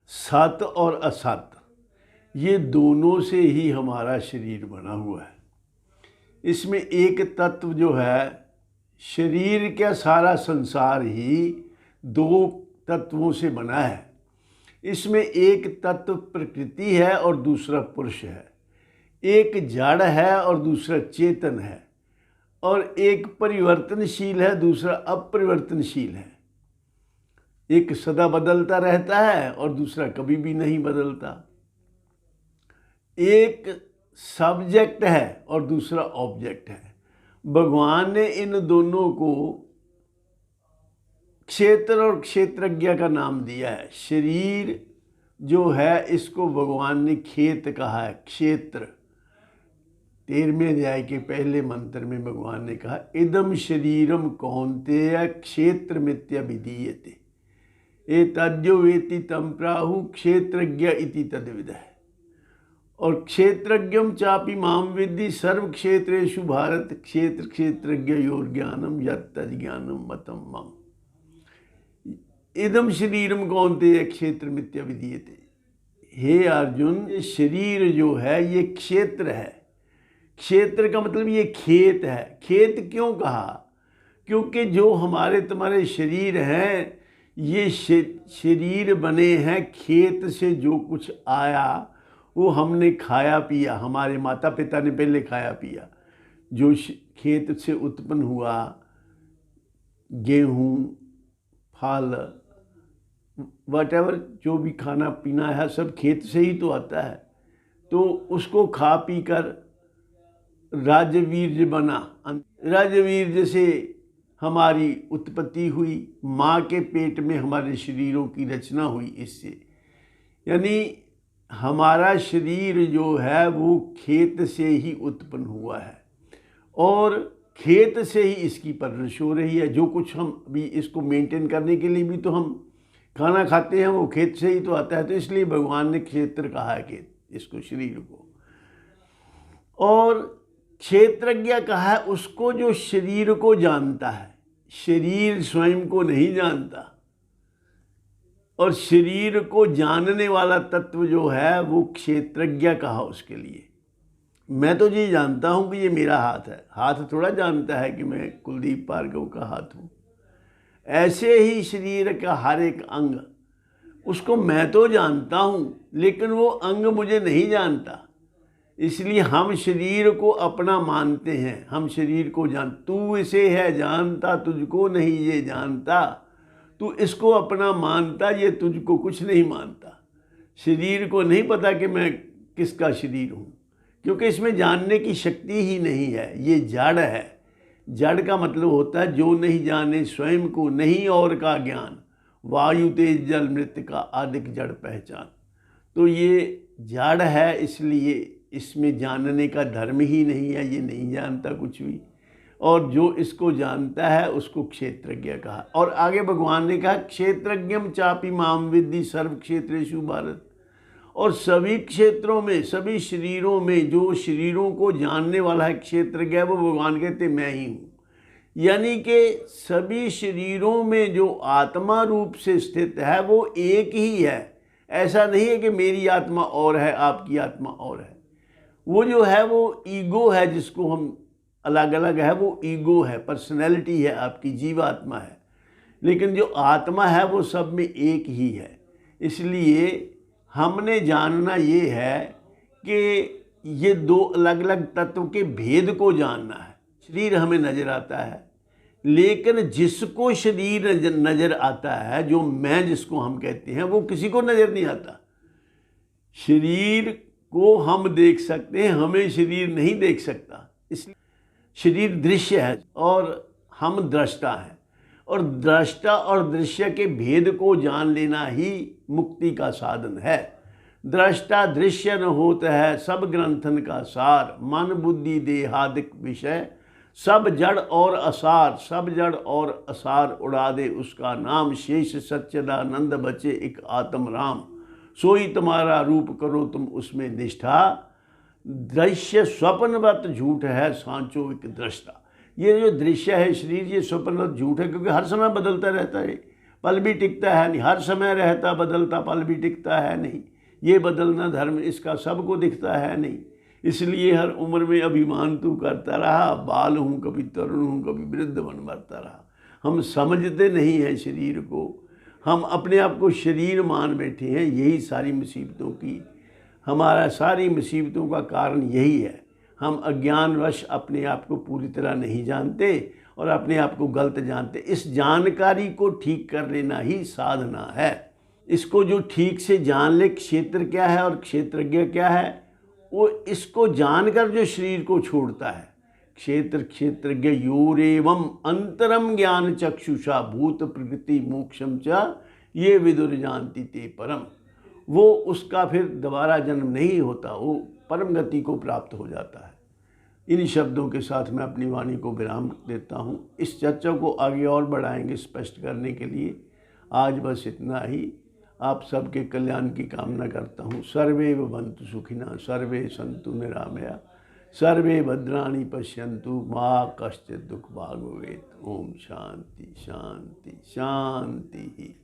सत और असत ये दोनों से ही हमारा शरीर बना हुआ है। इसमें एक तत्व जो है, शरीर का सारा संसार ही दो तत्वों से बना है। इसमें एक तत्व प्रकृति है और दूसरा पुरुष है। एक जड़ है और दूसरा चेतन है, और एक परिवर्तनशील है, दूसरा अपरिवर्तनशील है। एक सदा बदलता रहता है और दूसरा कभी भी नहीं बदलता। एक सब्जेक्ट है और दूसरा ऑब्जेक्ट है। भगवान ने इन दोनों को क्षेत्र और क्षेत्रज्ञ का नाम दिया है। शरीर जो है इसको भगवान ने खेत कहा है, क्षेत्र। 13वें अध्याय के पहले मंत्र में भगवान ने कहा, इदम शरीरम कौन्तेय क्षेत्र मित्यभिधीयते एतद्यो वेति तम प्राहु क्षेत्रज्ञ इति तद्विदः। और क्षेत्रज्ञम चापि माम विद्धि सर्व क्षेत्रेषु भारत क्षेत्र क्षेत्रज्ञ योर ज्ञानम यत्तद् ज्ञानम मतम मम। इदम शरीरम कौन्तेय क्षेत्र मित्यभिधीयते। हे अर्जुन, ये शरीर जो है ये क्षेत्र है। क्षेत्र का मतलब ये खेत है। खेत क्यों कहा? क्योंकि जो हमारे तुम्हारे शरीर हैं ये शरीर बने हैं खेत से। जो कुछ आया वो हमने खाया पिया, हमारे माता पिता ने पहले खाया पिया। जो खेत से उत्पन्न हुआ, गेहूँ, फल, व्हाटएवर जो भी खाना पीना है सब खेत से ही तो आता है। तो उसको खा पी कर राजवीर्य बना। राजवीर्य से हमारी उत्पत्ति हुई, माँ के पेट में हमारे शरीरों की रचना हुई। इससे यानी हमारा शरीर जो है वो खेत से ही उत्पन्न हुआ है और खेत से ही इसकी परवरिश हो रही है। जो कुछ हम भी इसको मेंटेन करने के लिए भी तो हम खाना खाते हैं, वो खेत से ही तो आता है। तो इसलिए भगवान ने क्षेत्र कहा है कि इसको, शरीर को। और क्षेत्रज्ञ कहा है उसको जो शरीर को जानता है। शरीर स्वयं को नहीं जानता, और शरीर को जानने वाला तत्व जो है वो क्षेत्रज्ञ कहा उसके लिए। मैं तो ये जानता हूँ कि ये मेरा हाथ है, हाथ थोड़ा जानता है कि मैं कुलदीप भार्गव का हाथ हूँ। ऐसे ही शरीर का हर एक अंग, उसको मैं तो जानता हूँ लेकिन वो अंग मुझे नहीं जानता। इसलिए हम शरीर को अपना मानते हैं। हम शरीर को तू इसे है जानता, तुझको नहीं ये जानता। तू इसको अपना मानता, ये तुझको कुछ नहीं मानता। शरीर को नहीं पता कि मैं किसका शरीर हूँ, क्योंकि इसमें जानने की शक्ति ही नहीं है। ये जड़ है। जड़ का मतलब होता है जो नहीं जाने स्वयं को, नहीं और का ज्ञान। वायु तेज जल मृत्तिका आदिक जड़ पहचान। तो ये जड़ है, इसलिए इसमें जानने का धर्म ही नहीं है। ये नहीं जानता कुछ भी, और जो इसको जानता है उसको क्षेत्रज्ञ कहा। और आगे भगवान ने कहा, क्षेत्रज्ञम चापि माम विद्धि सर्व क्षेत्रेषु भारत। और सभी क्षेत्रों में, सभी शरीरों में जो शरीरों को जानने वाला है क्षेत्रज्ञ, वो भगवान कहते मैं ही हूँ। यानी कि सभी शरीरों में जो आत्मा रूप से स्थित है वो एक ही है। ऐसा नहीं है कि मेरी आत्मा और है, आपकी आत्मा और है। वो जो है वो ईगो है, जिसको हम अलग अलग है, वो ईगो है, पर्सनैलिटी है, आपकी जीवात्मा है। लेकिन जो आत्मा है वो सब में एक ही है। इसलिए हमने जानना ये है कि ये दो अलग अलग तत्व के भेद को जानना है। शरीर हमें नज़र आता है, लेकिन जिसको शरीर नज़र आता है, जो मैं जिसको हम कहते हैं, वो किसी को नज़र नहीं आता। शरीर को हम देख सकते हैं, हमें शरीर नहीं देख सकता। इसलिए शरीर दृश्य है और हम दृष्टा हैं। और दृष्टा और दृश्य के भेद को जान लेना ही मुक्ति का साधन है। दृष्टा दृश्य न होता है सब ग्रंथन का सार। मन बुद्धि देहादिक विषय सब जड़ और असार। सब जड़ और असार उड़ा दे उसका नाम। शेष सच्चिदानंद बचे एक आत्म राम। सोई तुम्हारा रूप करो तुम उसमें निष्ठा। दृश्य स्वप्नवत झूठ है सांचो एक दृष्टा। ये जो दृश्य है शरीर, ये स्वप्नवत झूठ है, क्योंकि हर समय बदलता रहता है। पल भी टिकता है नहीं, हर समय रहता बदलता पल भी टिकता है नहीं, ये बदलना धर्म इसका सबको दिखता है नहीं। इसलिए हर उम्र में अभिमान तू करता रहा, बाल हूँ कभी तरुण हूँ कभी वृद्ध बन मरता रहा। हम समझते नहीं हैं शरीर को, हम अपने आप को शरीर मान बैठे हैं। यही सारी मुसीबतों की, हमारा सारी मुसीबतों का कारण यही है। हम अज्ञानवश अपने आप को पूरी तरह नहीं जानते और अपने आप को गलत जानते। इस जानकारी को ठीक कर लेना ही साधना है। इसको जो ठीक से जान ले क्षेत्र क्या है और क्षेत्रज्ञ क्या है, वो इसको जानकर जो शरीर को छोड़ता है, क्षेत्र क्षेत्रज्ञ योरेवम अंतरम ज्ञान चक्षुषा भूत प्रकृति मोक्षम च ये विदुर जानती ते परम, वो उसका फिर दोबारा जन्म नहीं होता, वो परम गति को प्राप्त हो जाता है। इन शब्दों के साथ मैं अपनी वाणी को विराम देता हूँ। इस चर्चा को आगे और बढ़ाएंगे स्पष्ट करने के लिए। आज बस इतना ही। आप सबके कल्याण की कामना करता हूँ। सर्वे भवन्तु सुखिनः, सर्वे सन्तु निरामया, सर्वे भद्राणि पश्यन्तु, मा कश्चित् दुःखभाग् भवेत्। ओम शांति शांति शांति।